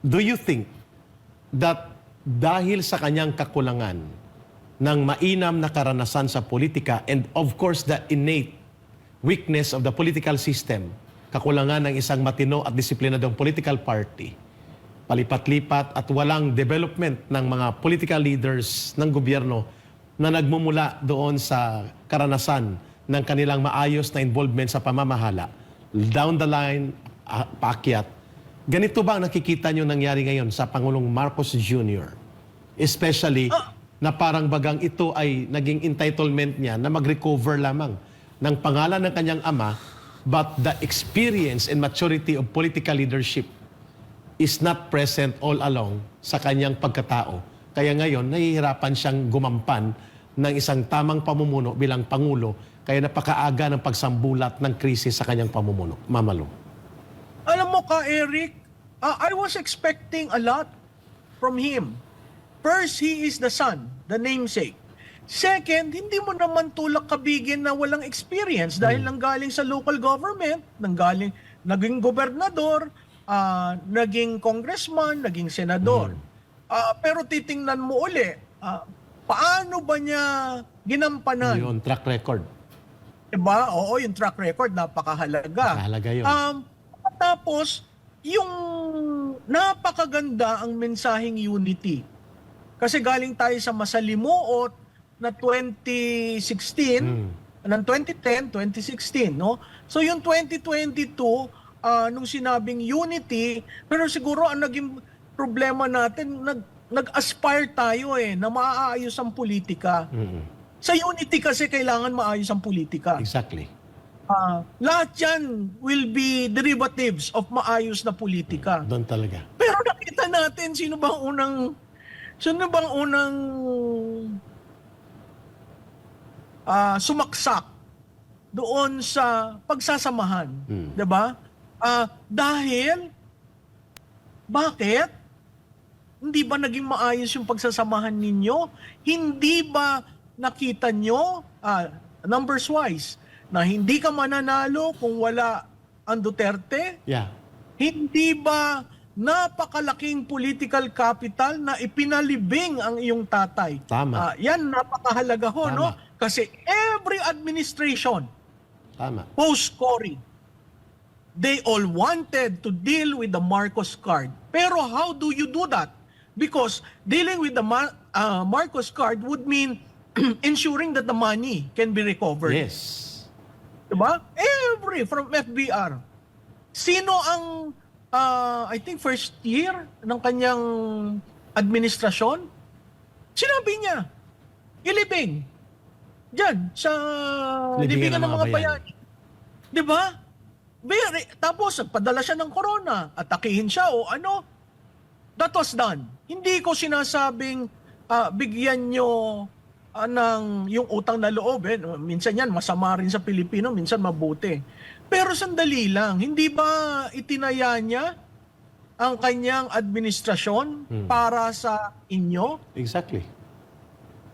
do you think that dahil sa kanyang kakulangan ng mainam na karanasan sa politika and of course the innate weakness of the political system, kakulangan ng isang matino at disiplinadong political party, palipat-lipat at walang development ng mga political leaders ng gobyerno na nagmumula doon sa karanasan ng kanilang maayos na involvement sa pamamahala, down the line, paakyat. Ganito ba ang nakikita nyo nangyari ngayon sa Pangulong Marcos Jr.? Especially na parang bagang ito ay naging entitlement niya na mag-recover lamang ng pangalan ng kanyang ama, but the experience and maturity of political leadership is not present all along sa kanyang pagkatao. Kaya ngayon, nahihirapan siyang gumampan ng isang tamang pamumuno bilang Pangulo, kaya napakaaga ng pagsambulat ng krisis sa kanyang pamumuno. Mamalo. Alam mo ka, Eric, I was expecting a lot from him. First, he is the son, the namesake. Second, hindi mo naman tulak kabigin na walang experience dahil nanggaling sa local government, naging gobernador, naging congressman, naging senador. Pero titingnan mo uli, paano ba niya ginampanan? Yung track record. Diba? Oo, yung track record, napakahalaga. Mahalaga yun. Tapos, yung napakaganda ang mensaheng unity. Kasi galing tayo sa masalimuot na 2016, ng 2010, 2016, no? So yung 2022, nung sinabing unity, pero siguro ang naging problema natin, nag-aspire tayo na maaayos ang politika. Sa unity kasi kailangan maayos ang politika. Exactly. Lahat yan will be derivatives of maayos na politika. Doon talaga. Pero nakita natin sino bang unang sumaksak doon sa pagsasamahan, 'di ba? Dahil bakit hindi ba naging maayos yung pagsasamahan ninyo? Hindi ba nakita nyo numbers wise na hindi ka mananalo kung wala ang Duterte? Yeah. Hindi ba napakalaking political capital na ipinalibing ang iyong tatay? Tama. Yan napakahalaga ho, Tama. no? Kasi every administration, Tama. post-Cory, they all wanted to deal with the Marcos card. Pero how do you do that? Because dealing with the Marcos card would mean ensuring that the money can be recovered. Yes. Diba? From FBR. Sino ang I think first year ng kanyang administrasyon, sinabi niya, ilibing. Diyan, sa libingan ng mga bayani. Diba? Tapos, padala siya ng corona, atakihin siya o ano. That was done. Hindi ko sinasabing bigyan nyo ng yung utang na loob. Minsan yan, masama rin sa Pilipino, minsan mabuti. Pero sandali lang, hindi ba itinaya niya ang kanyang administrasyon para sa inyo? Exactly.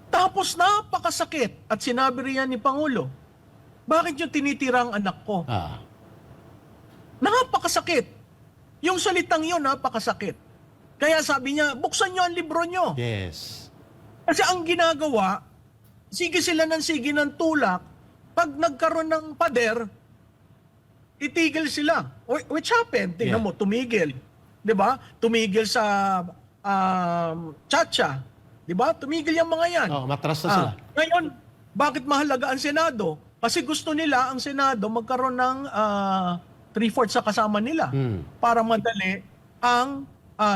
Tapos napakasakit at sinabi riyan ni Pangulo, bakit nyo tinitira ang anak ko? Napakasakit. Yung salitang yun, napakasakit. Kaya sabi niya, buksan nyo ang libro nyo. Yes. Kasi ang ginagawa, sige sila ng sige ng tulak, pag nagkaroon ng pader, itigil sila. Which happened. Tingnan mo, tumigil. Diba? Tumigil sa Chacha. Diba? Tumigil yung mga yan. Matras na sila. Ngayon, bakit mahalaga ang Senado? Kasi gusto nila ang Senado magkaroon ng 3/4 sa kasama nila para madali ang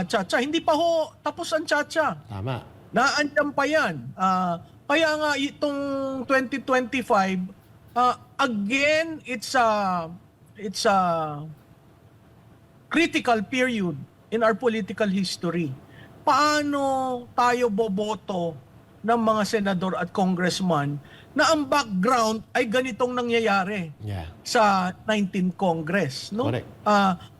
Chacha. Hindi pa ho tapos ang Chacha. Tama. Naandyan pa yan. Kaya nga itong 2025, again, it's a critical period in our political history. Paano tayo boboto ng mga senador at congressman na ang background ay ganitong nangyayari sa 19th Congress, no? Correct.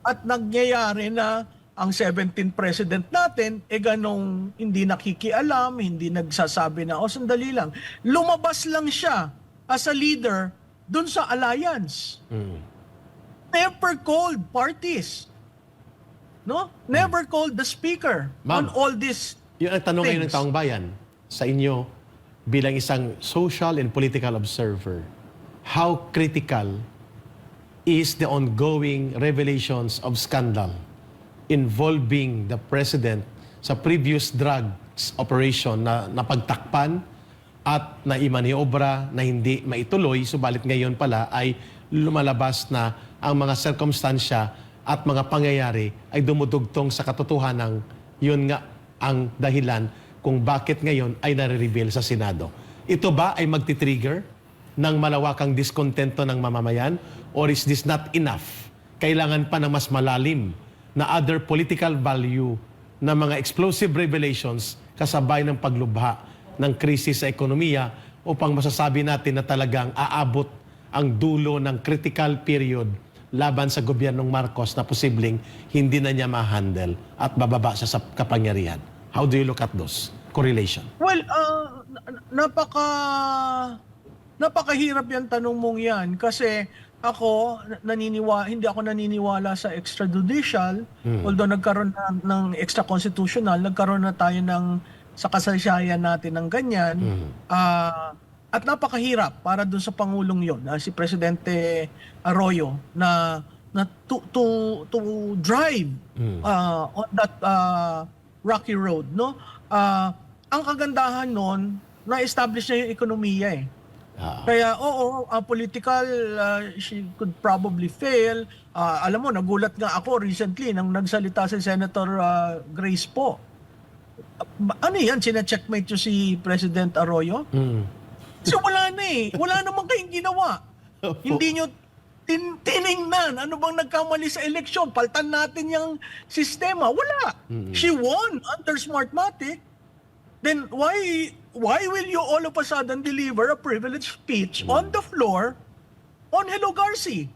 At nangyayari na ang 17th president natin ganong hindi nakikialam, hindi nagsasabi na sandali lang. Lumabas lang siya as a leader dun sa alliance. Never called parties. no? Never called the speaker on Ma'am. all this. Yun ang tanong ngayon ng Things. taong bayan sa inyo bilang isang social and political observer. How critical is the ongoing revelations of scandal involving the president sa previous drugs operation na napagtakpan at naimaniobra na hindi maituloy, subalit ngayon pala ay lumalabas na ang mga sirkumstansya at mga pangyayari ay dumudugtong sa katotohanan. Yun nga ang dahilan kung bakit ngayon ay nare-reveal sa Senado. Ito ba ay magti-trigger ng malawakang diskontento ng mamamayan, or is this not enough? Kailangan pa ng mas malalim na other political value na mga explosive revelations kasabay ng paglubha ng krisis sa ekonomiya upang masasabi natin na talagang aabot ang dulo ng critical period laban sa gobyernong Marcos na posibleng hindi na niya ma-handle at bababa siya sa kapangyarihan. How do you look at those correlation? Well, napakahirap yung tanong mong yan kasi ako hindi ako naniniwala sa extrajudicial, although nagkaroon ng extra-constitutional, nagkaroon na tayo sa kasaysayan natin ng ganyan. At napakahirap para dun sa Pangulong yon, si Presidente Arroyo, na to drive on that rocky road, no? Ang kagandahan nun, na-establish na yung ekonomiya eh. Kaya political, she could probably fail. Alam mo, nagulat nga ako recently nang nagsalita si Senator Grace po. Ano yan, sina-checkmate yung si President Arroyo? So wala na eh. Wala naman kayong ginawa. Hindi nyo tiningnan ano bang nagkamali sa eleksyon. Paltan natin yung sistema. Wala. She won under Smartmatic. Then why will you all of a sudden deliver a privileged speech on the floor on Hello Garci?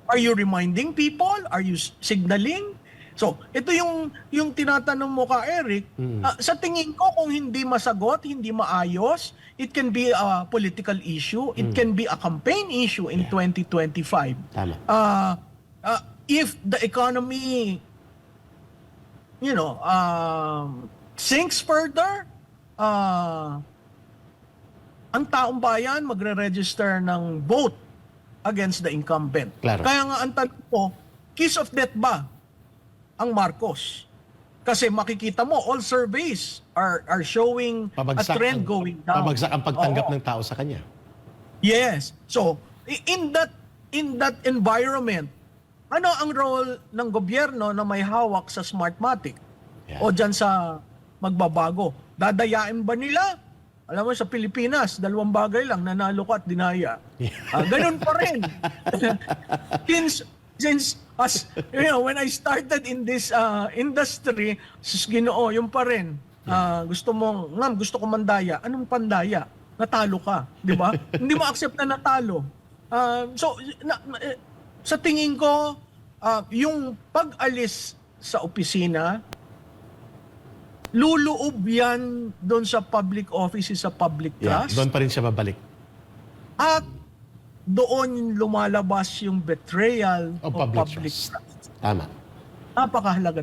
Are you reminding people? Are you signaling? So, ito yung tinatanong mo ka, Eric. Sa tingin ko, kung hindi masagot, hindi maayos, it can be a political issue, it can be a campaign issue in 2025. Tama. If the economy, sinks further, ang taong bayan magre-register ng vote against the incumbent. Claro. Kaya nga ang tanong ko, kiss of death ba ang Marcos? Kasi makikita mo, all surveys are showing a trend going down. Pabagsak ang pagtanggap Oo. ng tao sa kanya. Yes. So, in that environment, ano ang role ng gobyerno na may hawak sa Smartmatic? Yeah. O dyan sa magbabago? Dadayain ba nila? Alam mo, sa Pilipinas, 2 bagay lang, nanalo ka at dinaya. Ganun pa rin. Since when I started in this industry, Ginoo, yung pa rin. Gusto ko mandaya. Anong pandaya? Natalo ka, di ba? Hindi mo accept na natalo. Sa tingin ko, yung pag-alis sa opisina, luloob yan doon sa public offices, sa public Yeah, trust. doon pa rin siya babalik. At doon lumalabas yung betrayal O of public public trust. trust. Tama. Napakahalaga